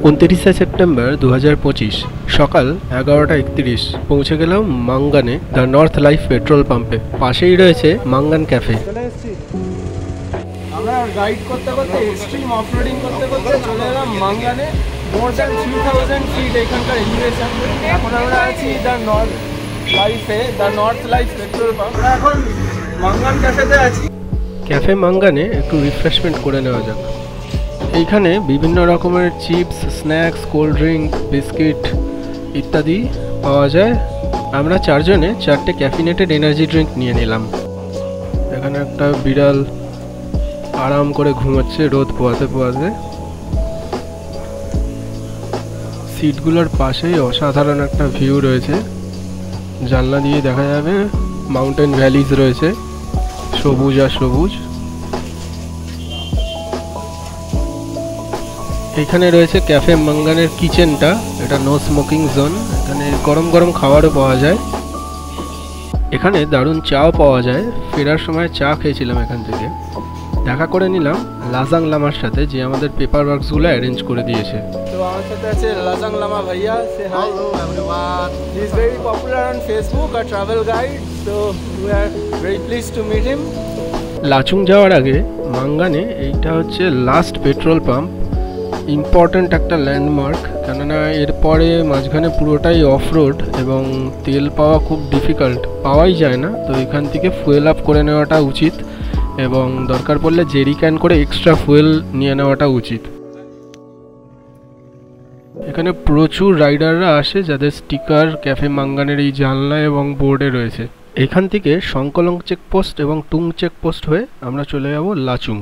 29 September 2025 সকাল 11:31 পৌঁছে গেলাম মাঙ্গানে দ্য নর্থ লাইফ পেট্রোল পাম্পে। পাশেই রয়েছে মাঙ্গান ক্যাফে। আমরা রাইড করতে করতে এক্সট্রিম অফরোডিং করতে করতে চলে এলাম মাঙ্গানে। মোর দ্যান 3000 ফিট এখানকার এলিভেশন। এখন আমরা আছি the north life petrol pump. আমরা এখন মাঙ্গান ক্যাফেতে আছি। ক্যাফে মাঙ্গানে একটু রিফ্রেশমেন্ট করে নেওয়া যাক। এইখানে বিভিন্ন রকমের chips, snacks, cold drink, biscuit ইত্যাদি পাওয়া যায়। আমরা চারজনে 4টে ক্যাফিনেটেড এনার্জি ড্রিঙ্ক নিয়ে নিলাম। এখানে একটা বিড়াল আরাম করে ঘুমাচ্ছে রোদ পোয়াতে পোয়াতে। সিটগুলোর পাশেই অসাধারণ একটা ভিউ রয়েছে। জানলা দিয়ে দেখা যাবে মাউন্টেন ভ্যালিজ রয়েছে, সবুজ আর সবুজ। এখানে রয়েছে ক্যাফে মাঙ্গানের কিচেনটা। এটা নো স্মোকিং জোন। এখানে গরম গরম খাবারও পাওয়া যায়। এখানে দারুণ চাও পাওয়া যায়। ফেরার সময় চা খেয়েছিলাম এখান থেকে। দেখা করে নিলাম লাজাং লামার সাথে, যে আমাদের পেপার ওয়ার্কসগুলো অ্যারেঞ্জ করে দিয়েছে। তো আমার সাথে আছে লাজাং লামা ভাইয়া। সে high. Hello everyone. He is very popular on Facebook, a travel guide. So we are very pleased to meet him. Lachung যাওয়ার আগে মাঙ্গানে এইটা হচ্ছে লাস্ট পেট্রোল পাম্প। ইম্পর্ট্যান্ট একটা ল্যান্ডমার্ক, কেননা এরপরে মাঝখানে পুরোটাই অফ রোড এবং তেল পাওয়া খুব ডিফিকাল্ট, পাওয়াই যায় না। তো এখান থেকে ফুয়েল আপ করে নেওয়াটা উচিত এবং দরকার পড়লে জেরি ক্যান করে এক্সট্রা ফুয়েল নিয়ে নেওয়াটা উচিত। এখানে প্রচুর রাইডাররা আসে, যাদের স্টিকার ক্যাফে মাঙ্গানের এই জানলা এবং বোর্ডে রয়েছে। এখান থেকে সংকলং চেকপোস্ট এবং টুং চেকপোস্ট হয়ে আমরা চলে যাব লাচুং।